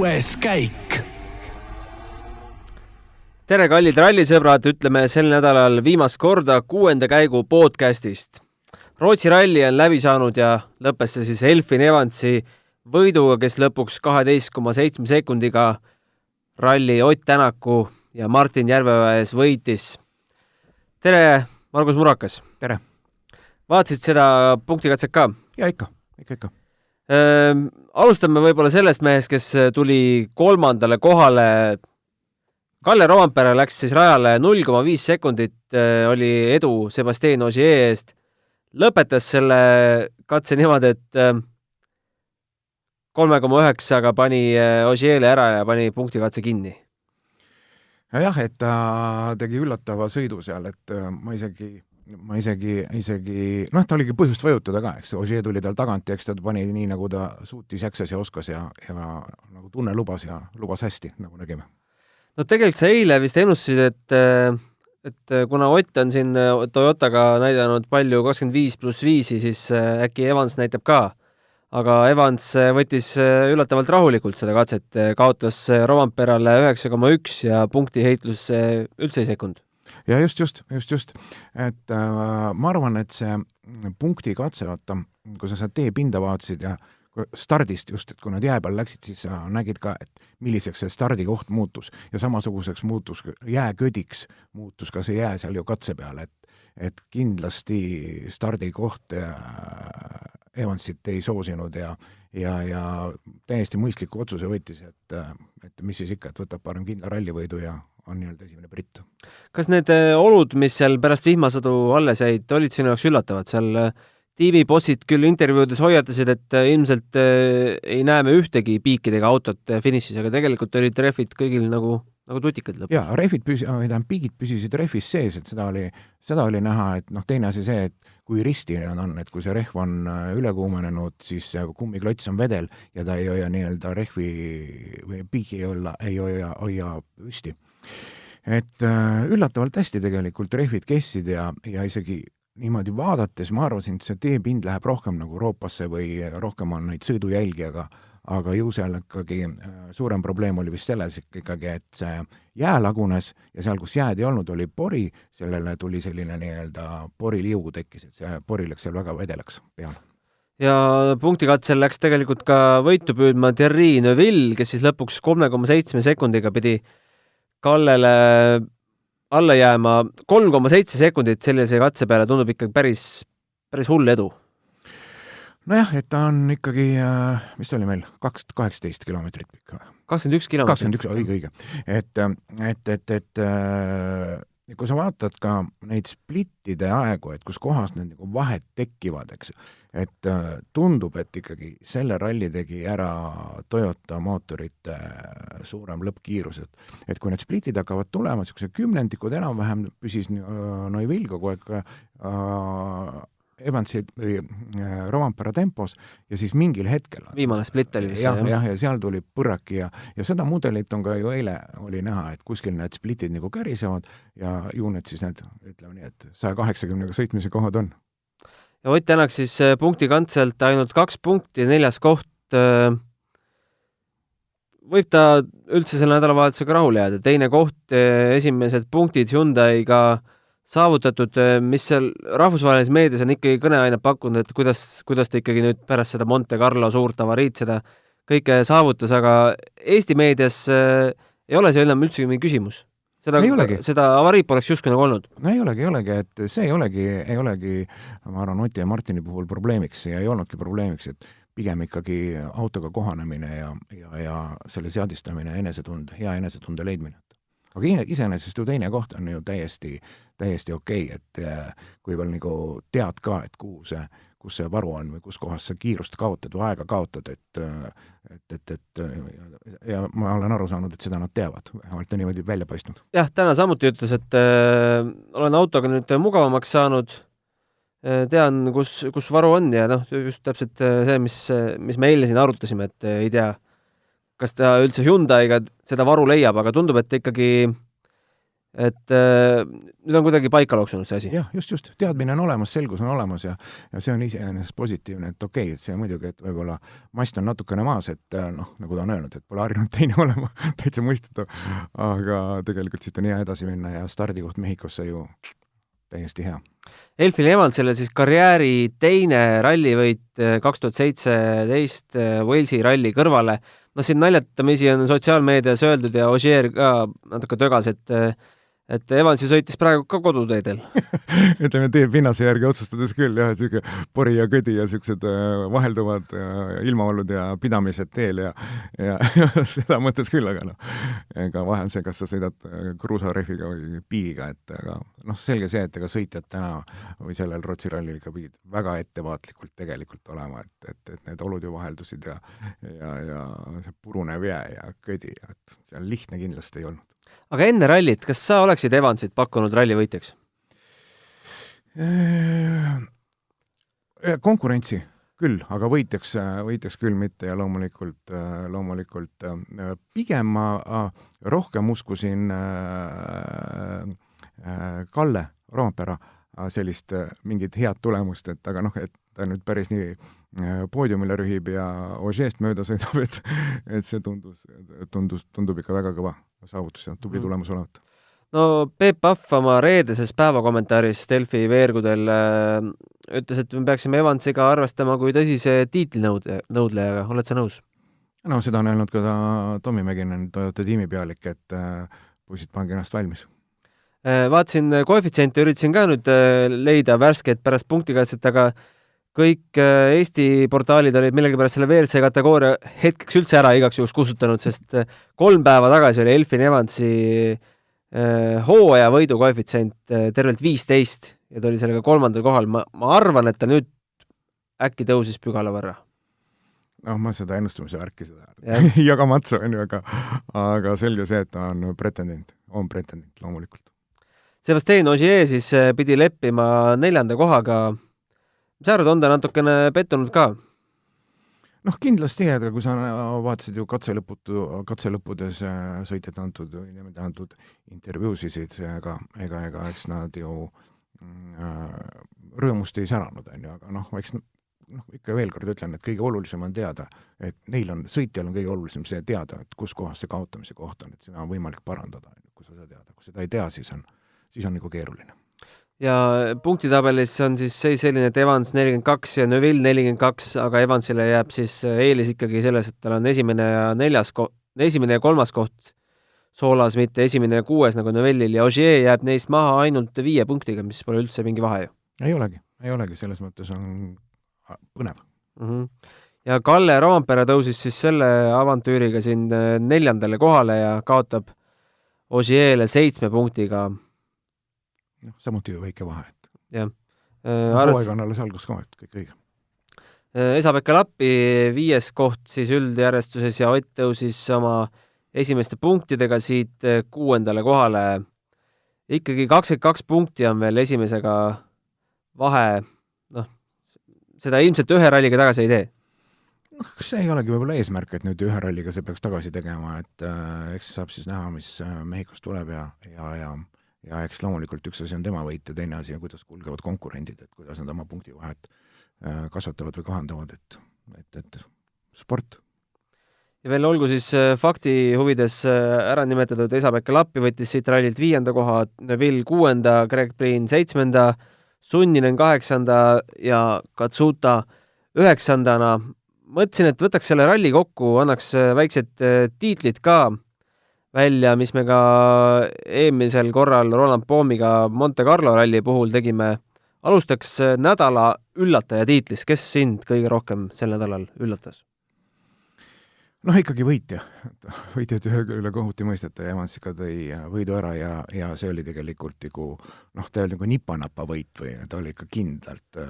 6. käik. Tere, kallid rallisõbrad, ütleme sel nädalal viimast korda 6. käigu podcastist. Rootsi ralli on läbi saanud ja lõppes see siis Elfyn Evansi võiduga, kes lõpuks 12,7 sekundiga ralli Ott Tänaku ja Martin Järveoja ees võitis. Tere, Margus Murakas. Tere. Vaatasid seda punktikatset ka? Ja ikka. Alustame võib-olla sellest mehest, kes tuli 3. kohale. Kalle Roompere läks siis rajale 0,5 sekundit, oli edu Sébastien Ogier eest. Lõpetas selle katse niimoodi, et 3,9 pani Ogier'le ära ja pani punktikatse kinni. Jah, et ta tegi üllatava sõidu seal, et ma isegi, ta oligi põhjust vajutada ka, eks Ogier tuli tal tagant ja eks ta pani nii, nagu ta suutis, jaksas ja oskas ja nagu tunne lubas ja lubas hästi, nagu nägime. No tegelikult sa eile vist ennustasid, et kuna Ott on siin Toyotaga näidanud palju 25+5, siis äkki Evans näitab ka. Aga Evans võttis üllatavalt rahulikult seda katset, kaotas Roomperale 9,1 ja punkti heitlus üldse ei sekund. Ja just. Et ma arvan, et see punkti katse, vaata, kui sa teepinda vaatasid ja stardist just, et kui nad jää peal läksid, siis sa nägid ka, et milliseks see stardikoht muutus ja samasuguseks muutus jääködiks muutus ka see jää seal ju katse peal, et kindlasti stardikoht Evansit ei soosinud ja täiesti mõistliku otsuse võttis, et mis siis ikka, et võtab parem kindla rallivõidu ja on nii-öelda esimene britt. Kas need olud, mis seal pärast vihmasadu alles jäid, olid sinu jaoks üllatavad? Seal tiimibossid küll intervjuudes hoiatasid, et ilmselt ei näe me ühtegi piikidega autot finišis, aga tegelikult olid rehvid kõigil nagu tutikad lõpus. Jaa, piigid püsisid rehvis sees, et seda oli näha, et teine asi see, et kui risti on, et kui see rehv on ülekuumenenud, siis kummiklots on vedel ja ta ei hoia nii-öelda rehvi või piigi ei hoia püsti. Et üllatavalt hästi tegelikult rehvid kessid ja isegi niimoodi vaadates ma arvasin, et see teepind läheb rohkem nagu Euroopasse või rohkem on neid sõidujälgi, aga ju seal ikkagi suurem probleem oli vist selles ikkagi, et see jää lagunes ja seal, kus jääd ei olnud, oli pori, sellele tuli selline nii-öelda poriliugu tekkis, et see pori läks seal väga vedelaks peal. Ja punktikatsel läks tegelikult ka võitu püüdma Thierry Neuville, kes siis lõpuks 3,7 sekundiga pidi Kallele alla jääma. 3,7 sekundit sellise katse peale tundub ikkagi päris hull edu. Nojah, et ta on ikkagi, mis oli meil, 18 kilomeetrit pikk. 21 kilomeetrit. 21, õige. Et kui sa vaatad ka neid splittide aegu, et kus kohas need nagu vahed tekkivad, eks, et tundub, et ikkagi selle ralli tegi ära Toyota mootorite suurem lõppkiirus, et kui need splittid hakkavad tulema, siis kümnendikud enam-vähem püsis Neuville kogu aeg Evansi või Roompere tempos ja siis mingil hetkel viimane split oli vist. Ja seal tuli põrraki ja seda mudelit on ka ju eile oli näha, et kuskil need splitid nagu kärisevad ja ju need siis need, ütleme nii, et 180 sõitmise kohad on. Ja Ott Tänak siis punktikantselt ainult 2 punkti, 4. koht. Võib ta üldse selle nädalavahetusega rahule jääda. Teine koht, esimesed punktid Hyundai'ga saavutatud, mis seal rahvusvahelises meedias on ikkagi kõneainet pakkunud, et kuidas ta ikkagi nüüd pärast seda Monte Carlo suurt avariid seda kõike saavutas, aga Eesti meedias ei ole see enam üldse mingi küsimus. Seda avariid poleks justkui nagu olnud. No ei olegi, et see ei olegi, ma arvan, Oti ja Martini puhul probleemiks ja ei olnudki probleemiks, et pigem ikkagi autoga kohanemine ja selle seadistamine, hea enesetunde leidmine. Aga iseenesest ju teine koht on ju täiesti okei, et kui veel nagu tead ka, et kus see varu on või kus kohas sa kiirust kaotad või aega kaotad, et ja ma olen aru saanud, et seda nad teavad, vähemalt on niimoodi välja paistnud. Jah, täna samuti ütles, et olen autoga nüüd mugavamaks saanud, tean, kus varu on ja just täpselt see, mis me eile siin arutasime, et ei tea, kas ta üldse Hyundai'ga seda varu leiab, aga tundub, et ikkagi et nüüd on kuidagi paika loksunud see asi. jah, just, teadmine on olemas, selgus on olemas ja see on iseenesest positiivne, et okei, et see muidugi, et võib-olla mast on natukene maas, et noh, nagu ta on öelnud, et pole harjunud teine olema, täitsa mõistetav, aga tegelikult siit on hea edasi minna ja stardikoht Mehhikosse ju täiesti hea. Elfil Evansile siis karjääri teine rallivõit 2017 Walesi ralli kõrvale. No siin naljatamisi on sotsiaalmeedias öeldud ja Ogier ka natuke tögas, et Evansi sõitis praegu ka koduteedel. Ütleme, tee pinnase järgi otsustades küll, jah, siuke pori ja kõdi ja siuksed vahelduvad ilmaolud ja pidamised teel ja seda mõttes küll, aga noh, ega vahe on see, kas sa sõidad kruusarehviga või piigiga, et aga noh, selge see, et ega sõitjad täna või sellel Rootsi rallil ikka pidid väga ettevaatlikult tegelikult olema, et need olud ju vaheldusid ja see purunev jää ja kõdi, et seal lihtne kindlasti ei olnud. Aga enne rallit, kas sa oleksid Evansit pakkunud rallivõitjaks? Konkurentsi küll, aga võitjaks küll mitte ja loomulikult pigem ma rohkem uskusin Kalle Roompere sellist mingit head tulemust, et aga noh, et ta nüüd päris nii poodiumile rühib ja Ogier'st mööda sõidab, et see tundub ikka väga kõva saavutus ja tubli tulemus olevat. No Peep Pahv oma reedeses päevakommentaaris Delfi veergudel ütles, et me peaksime Evansiga arvestama kui tõsise tiitlinõudlejaga. Oled sa nõus? No seda on öelnud ka Tommy Mäkinen, Toyota tiimipealik, et poisid, pange ennast valmis. Vaatasin koefitsiente, üritasin ka nüüd leida värsket pärast punktikaitset, aga kõik Eesti portaalid olid millegipärast selle WRC kategooria hetkeks üldse ära igaks juhuks kustutanud, sest 3 päeva tagasi oli Elfin Evansi hooaja võidu koefitsient tervelt 15 ja ta oli sellega 3. kohal. Ma arvan, et ta nüüd äkki tõusis pügala võrra. No ma seda ennustamise värki seda ei jaga matsu, aga selge see, et ta on pretendent loomulikult. Sebastian Ogier siis pidi leppima 4. kohaga. Mis arvad, on ta natukene pettunud ka? Noh, kindlasti, aga kui sa vaatasid ju katselõppudes sõitjad antud intervjuusisid, ega eks nad ju rõõmust ei säranud, aga noh, eks ikka veel kord ütlen, et kõige olulisem on teada, et sõitjal on kõige olulisem see teada, et kus kohas see kaotamise koht on, et seda on võimalik parandada, kui sa seda teada. Kui seda ei tea, siis on nagu keeruline. Ja punktitabelis on siis selline, et Evans 42 ja Neuville 42, aga Evansile jääb siis eelis ikkagi selles, et tal on esimene ja 3. koht soolas, mitte esimene ja 6 nagu Neuvillil ja Ogier jääb neist maha ainult 5 punktiga, mis pole üldse mingi vahe ju. Ei olegi, selles mõttes on põnev. Ja Kalle Roompere tõusis siis selle avantüüriga siin 4. kohale ja kaotab Ogier'le 7 punktiga. Samuti ju väike vahe. Jah. Hooaega on alles algas ka, et kõik õige. Esa-Pekka Lappi 5. koht siis üldjärjestuses ja Ott tõusis oma esimeste punktidega siit 6. kohale. Ikkagi 22 punkti on veel esimesega vahe. Noh, seda ilmselt ühe ralliga tagasi ei tee. See ei olegi võib-olla eesmärk, et nüüd ühe ralliga see peaks tagasi tegema, et eks saab siis näha, mis Mehhikost tuleb ja eks loomulikult üks asi on tema võit ja teine asi on, kuidas kulgevad konkurendid, et kuidas nad oma punktivahet kasvatavad või kahandavad, et sport. Ja veel olgu siis fakti huvides ära nimetatud Esa-Pekka Lappi võttis siit rallilt 5. koha, Neville 6., Greg Breen 7., Sunninen 8. ja Katsuta 9. Mõtlesin, et võtaks selle ralli kokku, annaks väiksed tiitlid ka välja, mis me ka eelmisel korral Roland Poomiga Monte Carlo ralli puhul tegime. Alustaks nädala üllataja tiitlis. Kes sind kõige rohkem sel nädalal üllatas? Noh, ikkagi võitjad üle kohuti mõisteta ja Evansika tõi võidu ära ja see oli tegelikult ta oli nagu nipanapa võit või ta oli ikka kindlalt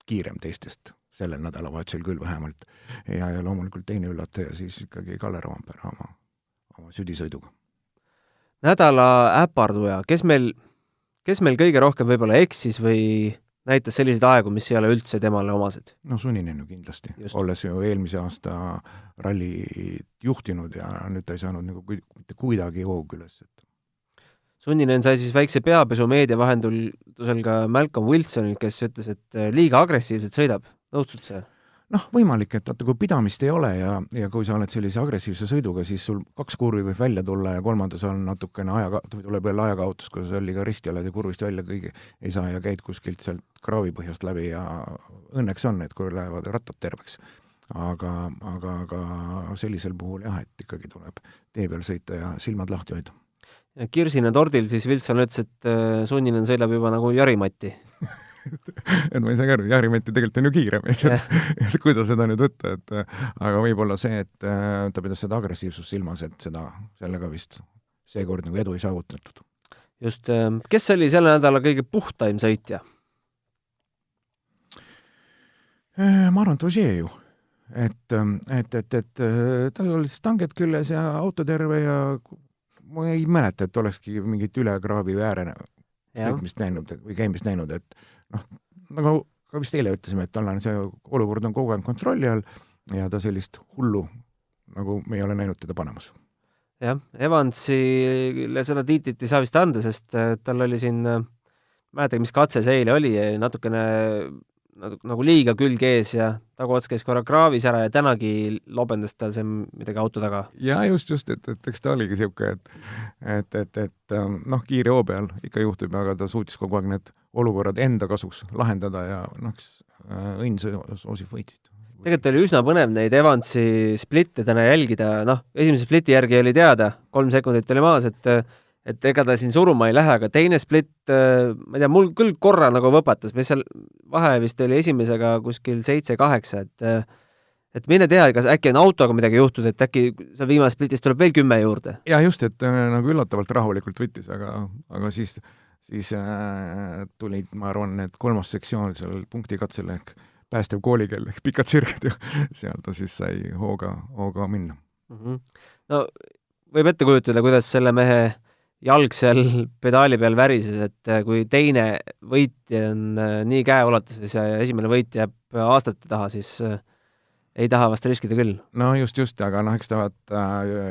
kiirem teistest sellel nädalavahetusel küll vähemalt ja loomulikult teine üllataja siis ikkagi Kalle Roompere oma südisõiduga. Nädala äparduja, kes meil kõige rohkem võib-olla eksis või näitas selliseid aegu, mis ei ole üldse temale omased? No Sunninen ju kindlasti, olles ju eelmise aasta ralli juhtinud ja nüüd ta ei saanud nagu kuidagi hoogu üles. Sunninen sai siis väikse peapesu meedia vahendusel ka Malcolm Wilsonilt, kes ütles, et liiga agressiivselt sõidab. Nõustud see? Noh, võimalik, et vaata, kui pidamist ei ole ja kui sa oled sellise agressiivse sõiduga, siis sul 2 kurvi võib välja tulla ja 3. on natukene tuleb jälle ajakaotus, kui sa liiga risti oled ja kurvist välja kõigi ei saa ja käid kuskilt sealt kraavipõhjast läbi ja õnneks on, et kui lähevad rattad terveks. Aga sellisel puhul jah, et ikkagi tuleb tee peal sõita ja silmad lahti hoida. Ja Kirsina tordil siis Wilson ütles, et Sunninen sõidab juba nagu Jari-Matti. et ma ei saa aru, Jari-Matti tegelikult on ju kiirem, et kuidas seda nüüd võtta, et aga võib-olla see, et ta pidas seda agressiivsust silmas, et sellega vist seekord nagu edu ei saavutatud. Just, kes oli selle nädala kõige puhtaim sõitja? Ma arvan, et Ožee ju. Et tal oli stanged külles ja auto terve ja ma ei mäleta, et olekski mingit üle kraavi väärene sõitmist näinud või käimist näinud, et nagu ka vist eile ütlesime, et tal on see olukord on kogu aeg kontrolli all ja ta sellist hullu, nagu me ei ole näinud teda panemas. Jah, Evansile seda tiitlit ei saa vist anda, sest tal oli siin, mäletagi, mis katse see eile oli, natukene nagu liiga külg ees ja taguots käis korra kraavis ära ja tänagi lobendas tal see midagi auto taga. Ja just, et eks ta oligi siuke, et kiire hoo peal ikka juhtub, aga ta suutis kogu aeg need olukorrad enda kasuks lahendada ja õnn soosib võitit. Tegelikult oli üsna põnev neid Evansi splitte täna jälgida, esimese spliti järgi oli teada, 3 sekundit oli maas, et ega ta siin suruma ei lähe, aga teine split, ma ei tea, mul küll korra nagu võpatas, mis seal vahe vist oli esimesega kuskil 7-8, et mine tea, kas äkki on autoga midagi juhtud, et äkki seal viimase splitis tuleb veel 10 juurde. Ja just, et nagu üllatavalt rahulikult võttis, aga siis tulid, ma arvan, need 3. sektsioon seal punktikatsel ehk päästev koolikell ehk pikad sirged ja seal ta siis sai hooga minna. No võib ette kujutada, kuidas selle mehe jalg seal pedaali peal värises, et kui teine võitja on nii käeulatuses ja esimene võit jääb aastate taha, siis ei taha vast riskida küll. No just, aga eks ta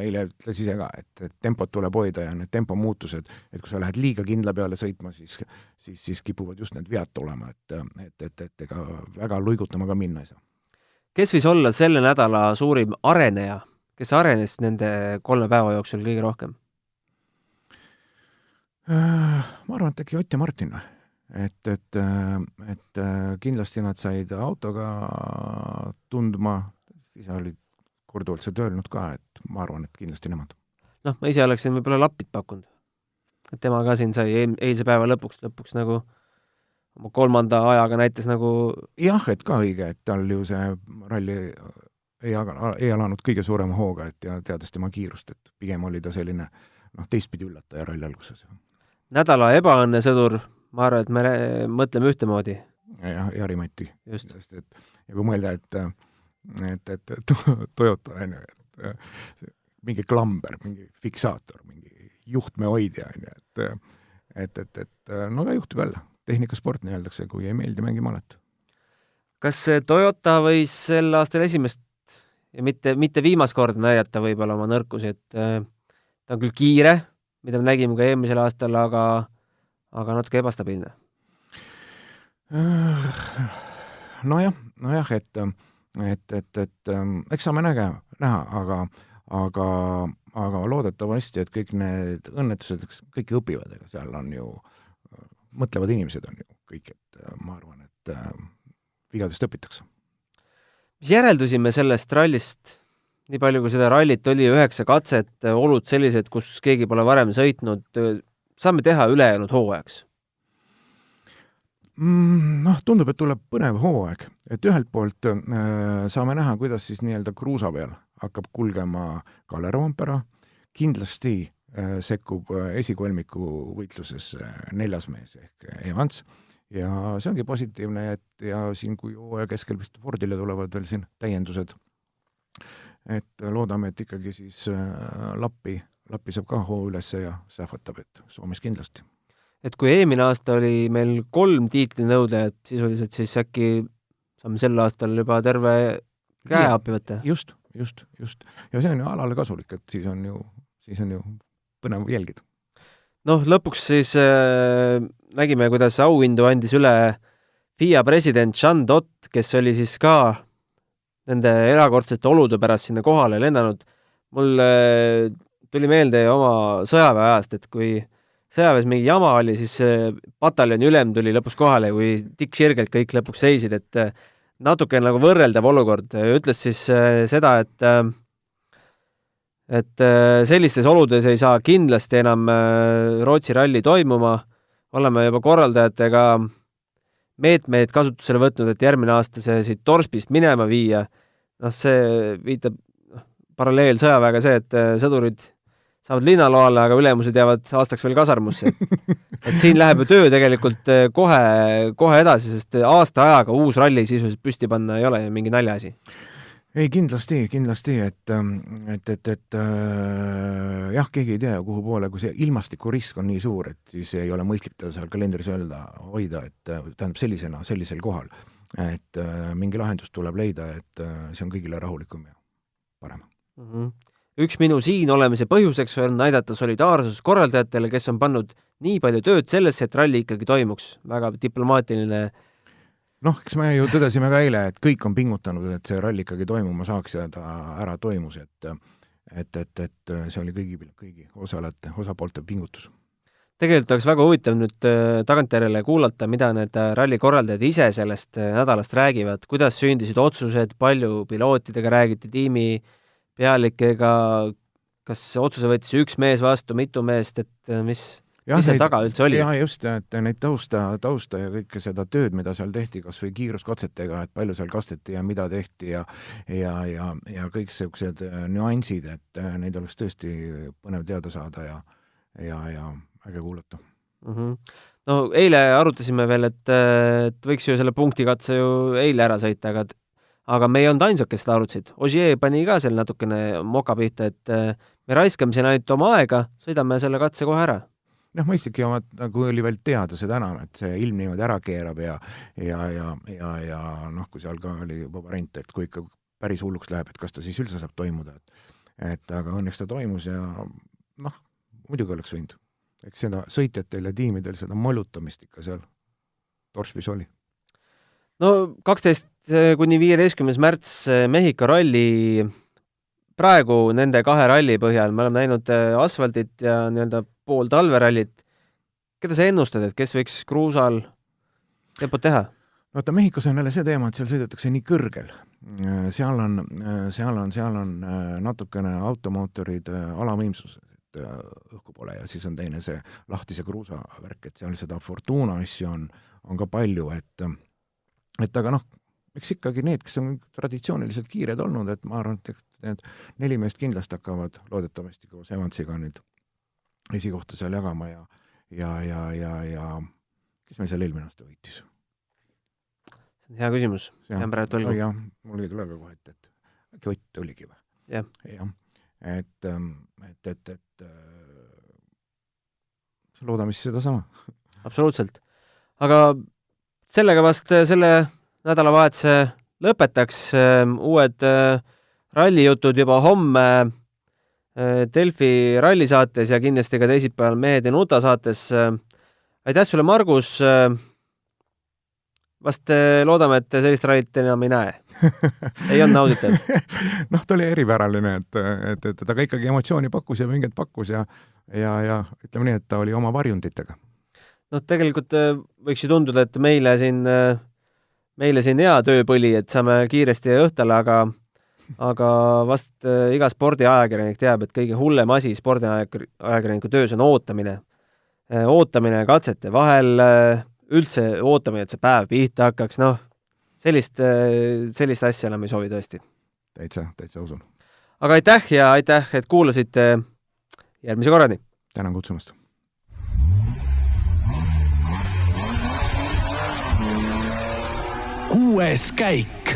eile ütles ise ka, et tempot tuleb hoida ja need tempomuutused, et kui sa lähed liiga kindla peale sõitma, siis kipuvad just need vead tulema, et ega väga luigutama ka minna ei saa. Kes võis olla selle nädala suurim areneja? Kes arenes nende 3 päeva jooksul kõige rohkem? Ma arvan, et äkki Ott ja Martin, et kindlasti nad said autoga tundma, siis olid korduvalt seda öelnud ka, et ma arvan, et kindlasti nemad. Ma ise oleksin võib-olla Lappit pakkunud, et tema ka siin sai eilse päeva lõpuks nagu oma 3. ajaga näitas nagu... Jah, et ka õige, et tal ju see ralli ei alanud kõige suurema hooga, et ja teades tema kiirust, et pigem oli ta selline teistpidi üllataja ralli alguses. Nädala ebaõnne sõdur, ma arvan, et me mõtleme ühtemoodi. Ja Jari-Matti. Just. Ja kui mõelda, et Toyota on ju, mingi klamber, mingi fiksaator, mingi juhtmehoidja on ju, et no ka juhtub jälle. Tehnikasport nii öeldakse, kui ei meeldi mängi malet. Kas Toyota võis sel aastal esimest ja mitte viimast korda näidata võib-olla oma nõrkusi, et ta on küll kiire, mida me nägime ka eelmisel aastal, aga natuke ebastabiilne. Nojah, et eks saame näha, aga loodetavasti, et kõik need õnnetused, kõik õpivad, ega seal on ju, mõtlevad inimesed on ju kõik, et ma arvan, et vigadest õpitakse. Mis järeldusi me sellest rallist, nii palju kui seda rallit oli, 9 katset, olud sellised, kus keegi pole varem sõitnud, saame teha ülejäänud hooajaks? Tundub, et tuleb põnev hooaeg, et ühelt poolt saame näha, kuidas siis nii-öelda kruusa peal hakkab kulgema Kalle Roompere, kindlasti sekkub esikolmiku võitluses 4. mees ehk Evans ja see ongi positiivne, et ja siin kui hooaja keskel vist Fordile tulevad veel siin täiendused, et loodame, et ikkagi siis Lappi saab ka hoo üles ja sähvatab, et Soomes kindlasti. Et kui eelmine aasta oli meil 3 tiitlinõudajat sisuliselt, siis äkki saame sel aastal juba terve käe appi võtta? Just. Ja see on ju alale kasulik, et siis on ju põnev jälgida. Noh, lõpuks siis nägime, kuidas auhindu andis üle FIA president Jean Todt, kes oli siis ka nende erakordsete olude pärast sinna kohale lennanud. Mul tuli meelde oma sõjaväe ajast, et kui sõjaväes mingi jama oli, siis pataljoni ülem tuli lõpus kohale, kui tikksirgelt kõik lõpuks seisid, et natuke nagu võrreldav olukord. Ütles siis seda, et sellistes oludes ei saa kindlasti enam Rootsi ralli toimuma. Oleme juba korraldajatega meetmeid kasutusele võtnud, et järgmine aasta see siit Torspist minema viia. Noh, see viitab paralleel sõjaväega see, et sõdurid saavad linnaloale, aga ülemused jäävad aastaks veel kasarmusse. Et siin läheb ju töö tegelikult kohe edasi, sest aasta ajaga uus ralli sisuliselt püsti panna ei ole mingi naljaasi. Ei, kindlasti, et jah, keegi ei tea, kuhu poole, kui see ilmastiku risk on nii suur, et siis ei ole mõistlik ta seal kalendris hoida, et tähendab sellisel kohal, et mingi lahendus tuleb leida, et see on kõigile rahulikum ja parem. Üks minu siin olemise põhjuseks on näidata solidaarsus korraldajatele, kes on pannud nii palju tööd sellesse, et ralli ikkagi toimuks. Väga diplomaatiline. Noh, eks me ju tõdesime ka eile, et kõik on pingutanud, et see ralli ikkagi toimuma saaks ja ta ära toimus, et see oli kõigi osapoolte pingutus. Tegelikult oleks väga huvitav nüüd tagantjärele kuulata, mida need ralli korraldajad ise sellest nädalast räägivad, kuidas süündisid otsused, palju pilootidega räägiti, tiimi pealikega, kas otsuse võttis üks mees vastu, mitu meest, et mis see taga üldse oli? Ja just, et neid tausta ja kõike seda tööd, mida seal tehti, kas või kiiruskatsetega, et palju seal kasteti ja mida tehti ja kõik sellised nüansid, et neid oleks tõesti põnev teada saada ja äge kuulata. No eile arutasime veel, et võiks ju selle punktikatse ju eile ära sõita, aga me ei olnud ainsad, kes seda arutasid. Ogier pani ka seal natukene moka pihta, et me raiskame siin ainult oma aega, sõidame selle katse kohe ära. Noh, mõistlik ja kui oli veel teada seda enam, et see ilm niimoodi ära keerab ja noh, kui seal ka oli juba variant, et kui ikka päris hulluks läheb, et kas ta siis üldse saab toimuda. Et aga õnneks ta toimus ja noh, muidugi oleks võinud. Eks seda sõitjatel ja tiimidel seda mollutamist ikka seal Torspis oli. No 12 kuni 15. märts Mehhiko ralli, praegu nende kahe ralli põhjal, me oleme näinud asfaldit ja nii-öelda pool talverallit. Keda sa ennustad, et kes võiks kruusal tempot teha? No ta Mehhikos on jälle see teema, et seal sõidetakse nii kõrgel. Seal on natukene automootorid alamvõimsused, et õhku pole ja siis on teine see lahtise kruusa värk, et seal seda Fortuna asju on ka palju, et aga noh, eks ikkagi need, kes on traditsiooniliselt kiired olnud, et ma arvan, et need 4 meest kindlasti hakkavad loodetavasti koos Evansiga nüüd esikohta seal jagama ja kes meil seal eelmine aasta võitis? See on hea küsimus. Jah, mul ei tule ka kohe, et äkki Ott oligi või? Jah. Et loodame siis seda sama. Absoluutselt. Aga sellega vast selle nädalavahetuse lõpetaks. Uued rallijutud juba homme Delfi rallisaates ja kindlasti ka teisipäeval Mehed ja Nuta saates. Aitäh sulle, Margus! Vast loodame, et sellist rallit enam ei näe. Ei on nauditav. Noh, ta oli eripäraline, et ta ka ikkagi emotsiooni pakkus ja minget pakkus ja ütleme nii, et ta oli oma varjunditega. No tegelikult võiks ju tunduda, et meile siin hea tööpõli, et saame kiiresti õhtale, aga vast iga spordiajakirjanik teab, et kõige hullem asi spordiajakirjaniku töös on ootamine. Ootamine katsete vahel, üldse ootamine, et see päev pihta hakkaks, noh, sellist asja enam ei soovi tõesti. Täitsa usun. Aga aitäh, et kuulasite järgmise korrani. Tänan kutsumast. Kuues käik.